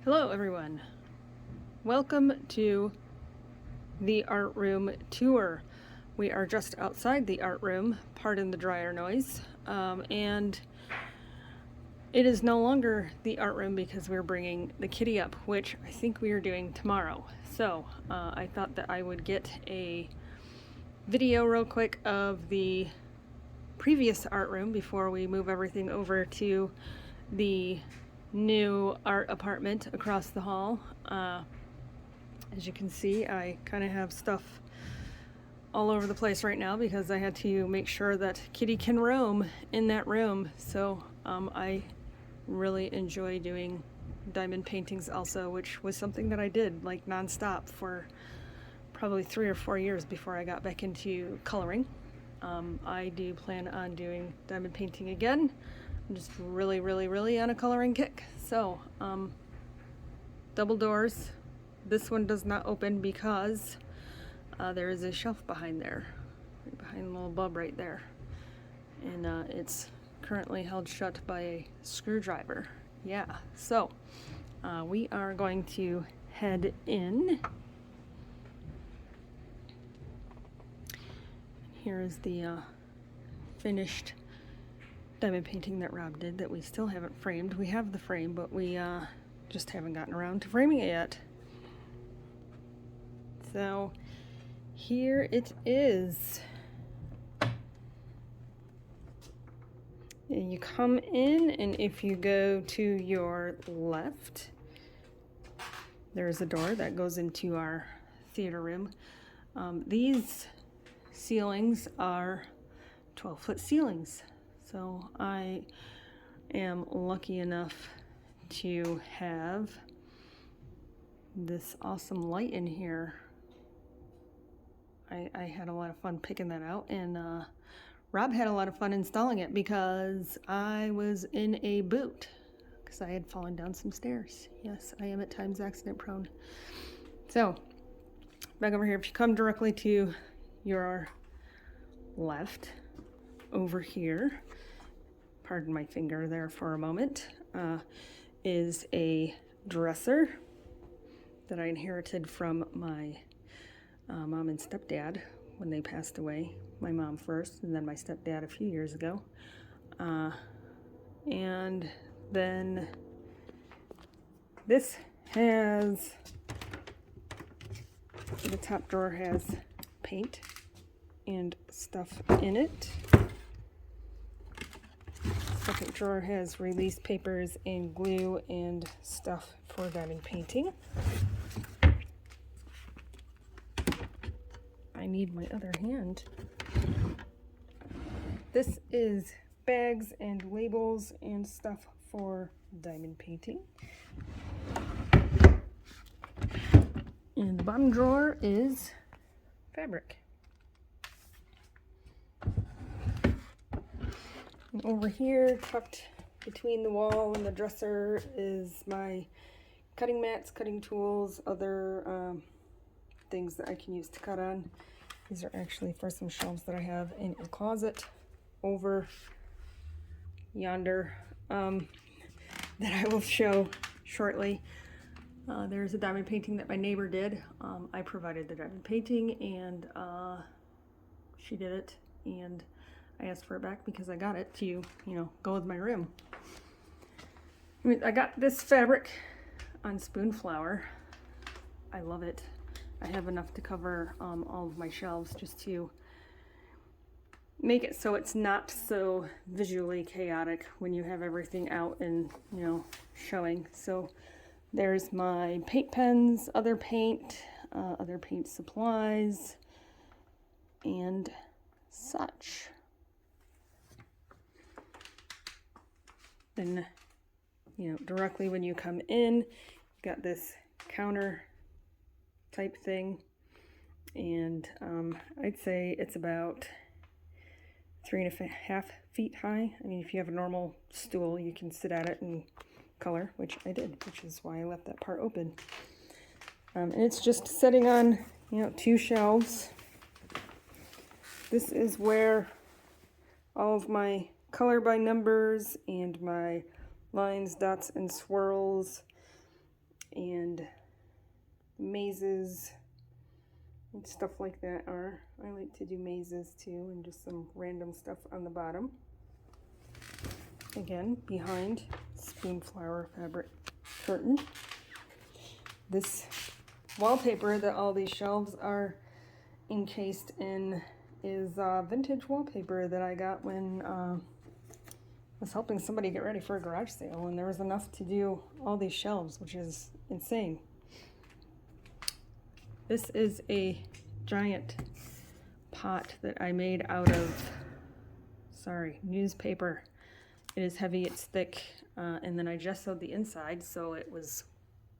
Hello everyone. Welcome to the art room tour. We are just outside the art room, pardon the dryer noise, and it is no longer the art room because we're bringing the kitty up, which I think we are doing tomorrow. So I thought that I would get a video real quick of the previous art room before we move everything over to the new art apartment across the hall. As you can see, I kind of have stuff all over the place right now because I had to make sure that Kitty can roam in that room. So I really enjoy doing diamond paintings also, which was something that I did like nonstop for probably 3 or 4 years before I got back into coloring. I do plan on doing diamond painting again. I'm just really on a coloring kick. So double doors. This one does not open because there is a shelf behind there, right behind the little bulb right there. And it's currently held shut by a screwdriver. Yeah, so we are going to head in. Here is the finished diamond painting that Rob did that we still haven't framed. We have the frame, but we just haven't gotten around to framing it yet. So here it is. And you come in, and if you go to your left, there's a door that goes into our theater room. These ceilings are 12-foot ceilings. So I am lucky enough to have this awesome light in here. I had a lot of fun picking that out, and Rob had a lot of fun installing it because I was in a boot because I had fallen down some stairs. Yes, I am at times accident prone. So back over here, if you come directly to your left, over here, pardon my finger there for a moment, is a dresser that I inherited from my mom and stepdad when they passed away. My mom first, and then my stepdad a few years ago. And then this has, the top drawer has paint and stuff in it. Second drawer has release papers and glue and stuff for diamond painting. I need my other hand. This is bags and labels and stuff for diamond painting. And the bottom drawer is fabric. And over here, tucked between the wall and the dresser, is my cutting mats, cutting tools, other things that I can use to cut on. These are actually for some shelves that I have in a closet over yonder that I will show shortly. There's a diamond painting that my neighbor did. I provided the diamond painting, and she did it, and I asked for it back because I got it to, go with my room. I got this fabric on Spoonflower. I love it. I have enough to cover all of my shelves just to make it so it's not so visually chaotic when you have everything out and, showing. So there's my paint pens, other paint supplies, and such. Then, directly when you come in, you've got this counter type thing, and I'd say it's about 3.5 feet high. I mean, if you have a normal stool, you can sit at it and color, which I did, which is why I left that part open. And it's just sitting on, 2 shelves. This is where all of my color by numbers and my lines, dots, and swirls and mazes and stuff like that are. I like to do mazes too, and just some random stuff on the bottom. Again, behind Spoonflower fabric curtain. This wallpaper that all these shelves are encased in is vintage wallpaper that I got when I was helping somebody get ready for a garage sale, and there was enough to do all these shelves, which is insane. This is a giant pot that I made out of, newspaper. It is heavy, it's thick, and then I gessoed the inside so it was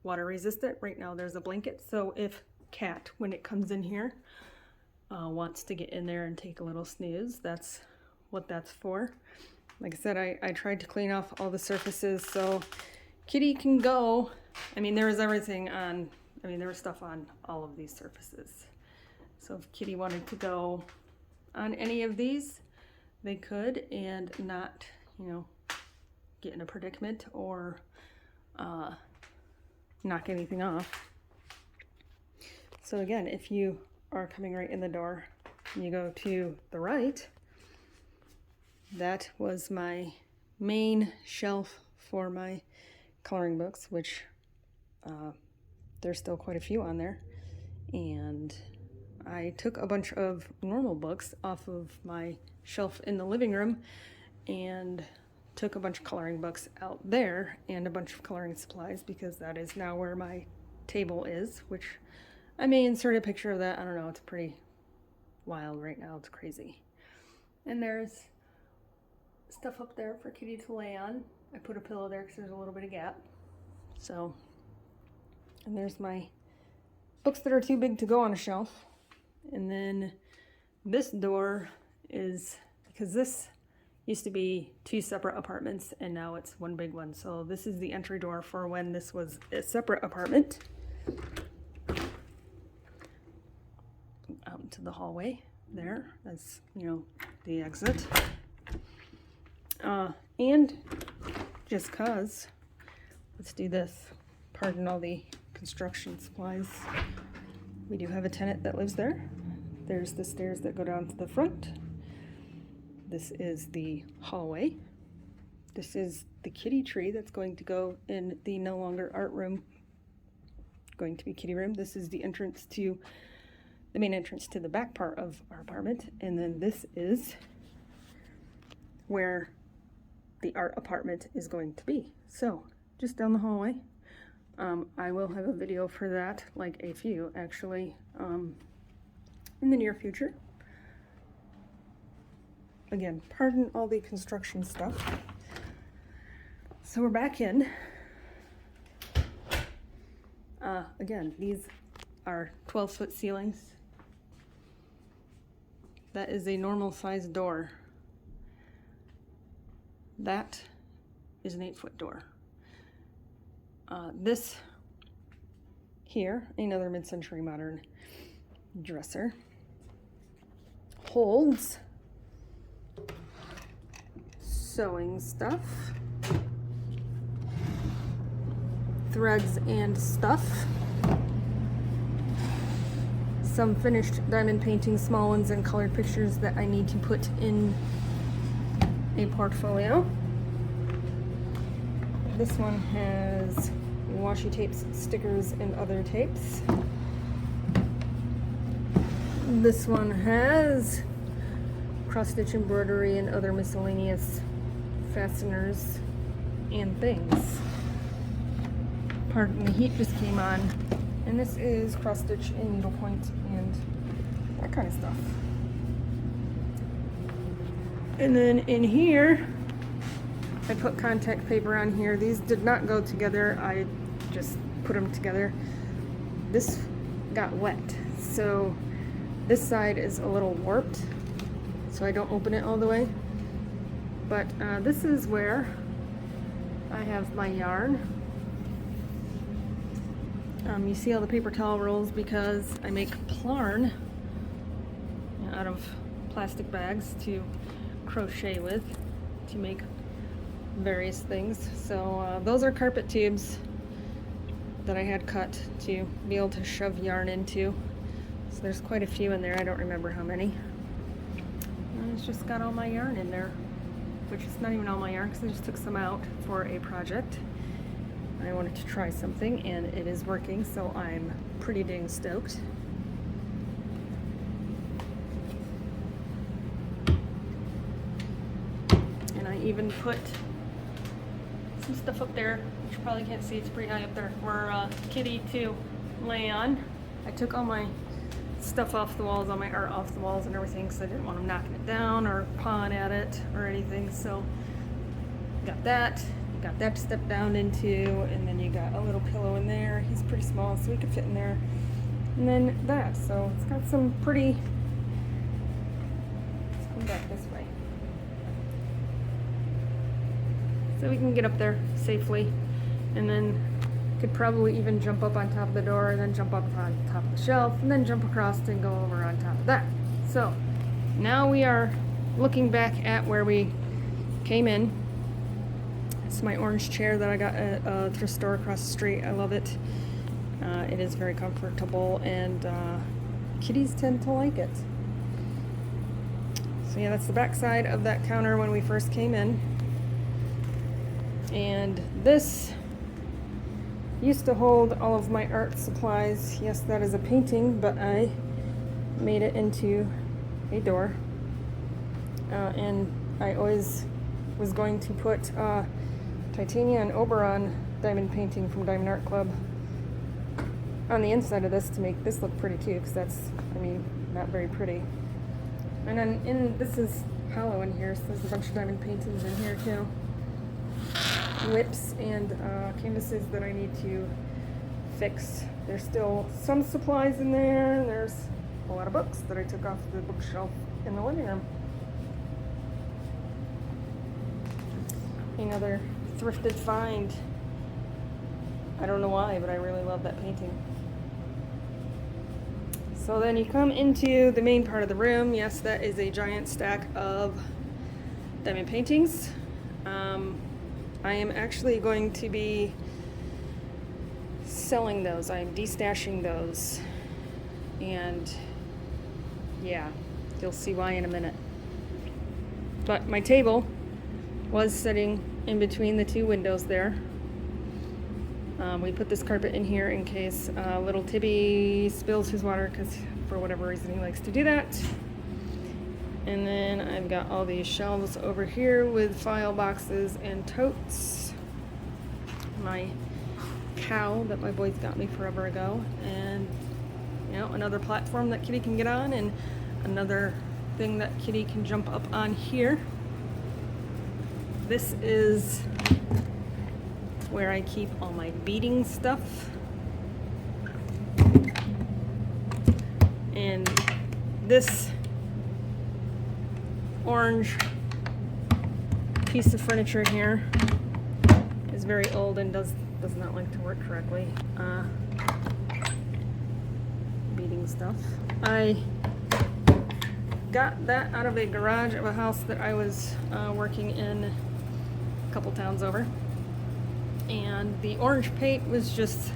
water resistant. Right now there's a blanket, so if Cat, when it comes in here, wants to get in there and take a little snooze, that's what that's for. Like I said, I tried to clean off all the surfaces so Kitty can go. I mean, there was everything on, there was stuff on all of these surfaces. So if Kitty wanted to go on any of these, they could, and not, get in a predicament or knock anything off. So again, if you are coming right in the door and you go to the right, that was my main shelf for my coloring books, which there's still quite a few on there. And I took a bunch of normal books off of my shelf in the living room and took a bunch of coloring books out there and a bunch of coloring supplies, because that is now where my table is, which I may insert a picture of that. I don't know, it's pretty wild right now, it's crazy. And there's stuff up there for Kitty to lay on. I put a pillow there because there's a little bit of gap. So, and there's my books that are too big to go on a shelf. And then this door is, because this used to be 2 separate apartments and now it's one big one. So this is the entry door for when this was a separate apartment. Out into the hallway there. That's, the exit. And just cause, let's do this. Pardon all the construction supplies. We do have a tenant that lives there. There's the stairs that go down to the front. This is the hallway. This is the kitty tree that's going to go in the no longer art room, going to be kitty room. This is the entrance to, the main entrance to the back part of our apartment. And then this is where the art apartment is going to be. So just down the hallway. I will have a video for that, like a few actually, in the near future. Again, pardon all the construction stuff. So we're back in. Again, these are 12-foot ceilings. That is a normal sized door. That is an 8-foot door. This here, another mid-century modern dresser, holds sewing stuff, threads and stuff, some finished diamond painting, small ones, and colored pictures that I need to put in a portfolio. This one has washi tapes, stickers, and other tapes. This one has cross-stitch embroidery and other miscellaneous fasteners and things. Pardon, the heat just came on. And this is cross-stitch and needlepoint and that kind of stuff. And then in here, I put contact paper on here. These did not go together. I just put them together. This got wet, so this side is a little warped, so I don't open it all the way. But this is where I have my yarn. You see all the paper towel rolls because I make Plarn out of plastic bags to crochet with to make various things. So those are carpet tubes. that I had cut to be able to shove yarn into. So there's quite a few in there. I don't remember how many. And it's just got all my yarn in there, which is not even all my yarn because I just took some out for a project. I wanted to try something and it is working, so I'm pretty dang stoked. And I even put some stuff up there, which you probably can't see, it's pretty high up there, for Kitty to lay on. I took all my stuff off the walls, all my art off the walls and everything, because I didn't want him knocking it down or pawing at it or anything. So got that to step down into, and then you got a little pillow in there. He's pretty small, so he could fit in there. And then that, so it's got some pretty, let's come back this way. So we can get up there safely, and then could probably even jump up on top of the door and then jump up on top of the shelf and then jump across and go over on top of that. So now we are looking back at where we came in. It's my orange chair that I got at a thrift store across the street. I love it. It is very comfortable, and kitties tend to like it. So yeah, that's the back side of that counter when we first came in. And this used to hold all of my art supplies. Yes, that is a painting, but I made it into a door. And I always was going to put Titania and Oberon diamond painting from Diamond Art Club on the inside of this to make this look pretty too, because that's, I mean, not very pretty. And then this is hollow in here, so there's a bunch of diamond paintings in here too. Whips and canvases that I need to fix. There's still some supplies in there. There's a lot of books that I took off the bookshelf in the living room. Another thrifted find. I don't know why, but I really love that painting. So then you come into the main part of the room. Yes, that is a giant stack of diamond paintings. I am actually going to be selling those. I'm destashing those. And yeah, you'll see why in a minute. But my table was sitting in between the two windows there. We put this carpet in here in case little Tibby spills his water, because for whatever reason he likes to do that. And then I've got all these shelves over here with file boxes and totes. My cow that my boys got me forever ago. And, you know, another platform that Kitty can get on, and another thing that Kitty can jump up on here. This is where I keep all my beading stuff. And this orange piece of furniture here is very old and does not like to work correctly. Beading stuff. I got that out of a garage of a house that I was working in a couple towns over. And the orange paint was just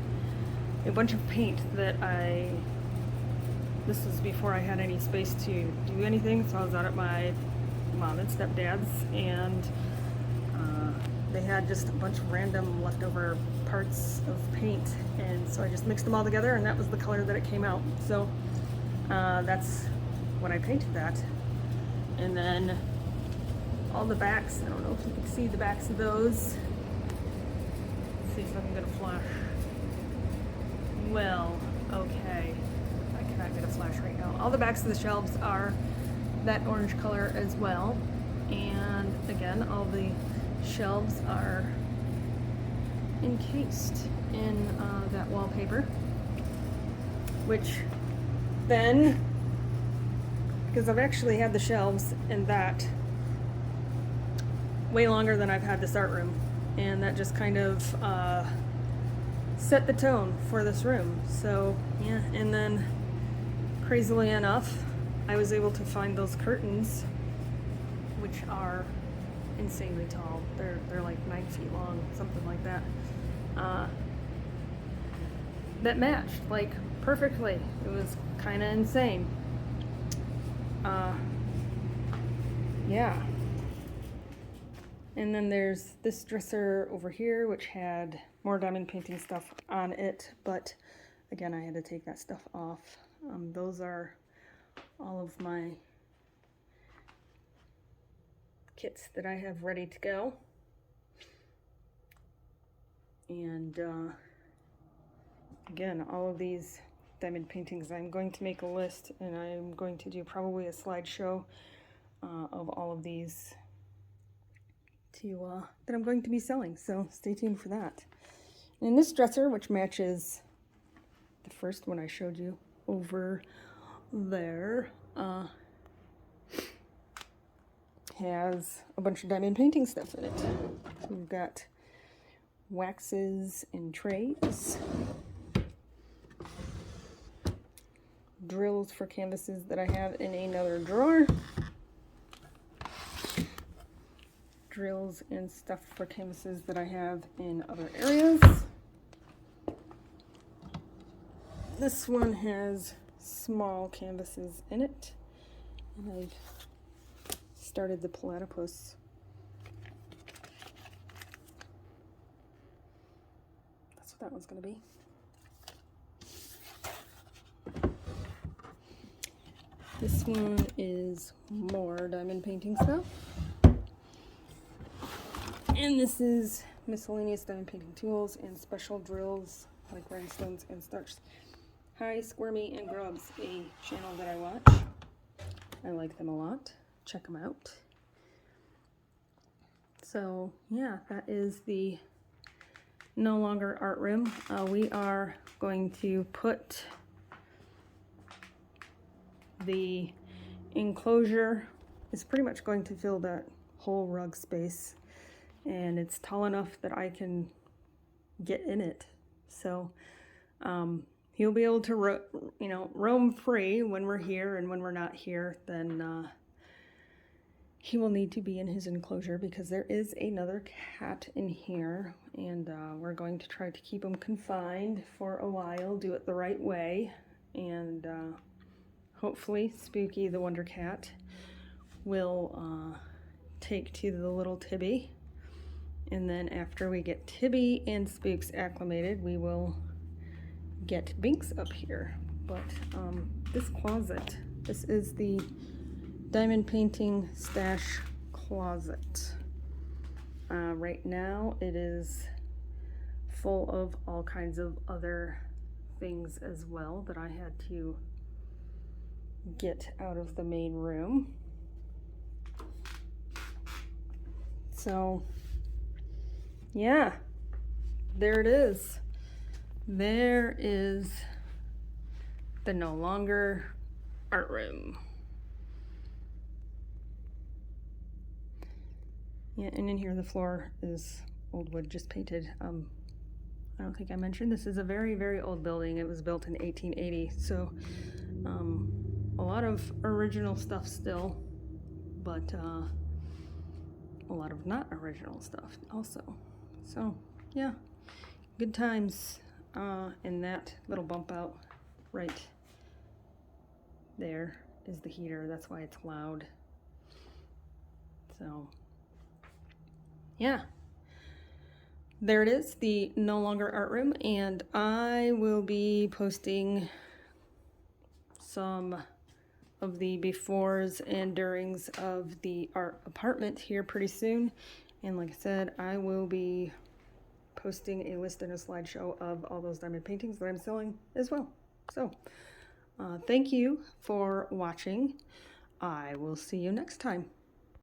a bunch of paint that this was before I had any space to do anything, so I was out at my mom and stepdad's, and they had just a bunch of random leftover parts of paint, and so I just mixed them all together, and that was the color that it came out. So that's when I painted that. And then all the backs, I don't know if you can see the backs of those. Let's see if I can get a flash. Well, okay, I cannot get a flash right now. All the backs of the shelves are that orange color as well, and again, all the shelves are encased in that wallpaper, which then, because I've actually had the shelves in that way longer than I've had this art room, and that just kind of set the tone for this room. So yeah, and then crazily enough, I was able to find those curtains, which are insanely tall. They're like 9 feet long, something like that. that matched like perfectly. It was kind of insane. Yeah. And then there's this dresser over here, which had more diamond painting stuff on it, but again, I had to take that stuff off. Those are all of my kits that I have ready to go. And again, all of these diamond paintings, I'm going to make a list, and I'm going to do probably a slideshow of all of these that I'm going to be selling, so stay tuned for that. And this dresser, which matches the first one I showed you over there, has a bunch of diamond painting stuff in it. We've got waxes and trays, drills for canvases that I have in another drawer, drills and stuff for canvases that I have in other areas. This one has small canvases in it, and I've started the platypus. That's what that one's going to be. This one is more diamond painting stuff. And this is miscellaneous diamond painting tools and special drills like rhinestones and starch. Hi, Squirmy and Grubs, a channel that I watch. I like them a lot. Check them out. So yeah, that is the No Longer art room. We are going to put the enclosure, is pretty much going to fill that whole rug space, and it's tall enough that I can get in it. So he'll be able to roam free when we're here, and when we're not here, then he will need to be in his enclosure because there is another cat in here, and we're going to try to keep him confined for a while, do it the right way, and hopefully Spooky the Wonder Cat will take to the little Tibby. And then after we get Tibby and Spooks acclimated, we will get Binks up here. But this closet, this is the diamond painting stash closet. Right now it is full of all kinds of other things as well that I had to get out of the main room. So yeah, there it is. There is the No Longer art room. Yeah, and in here the floor is old wood, just painted. I don't think I mentioned this is a very, very old building. It was built in 1880, so a lot of original stuff still, but a lot of not original stuff also. So yeah, good times. And that little bump out right there is the heater. That's why it's loud. So yeah, there it is, the No Longer art room, and I will be posting some of the befores and durings of the art apartment here pretty soon. And like I said, I will be posting a list and a slideshow of all those diamond paintings that I'm selling as well. So thank you for watching. I will see you next time.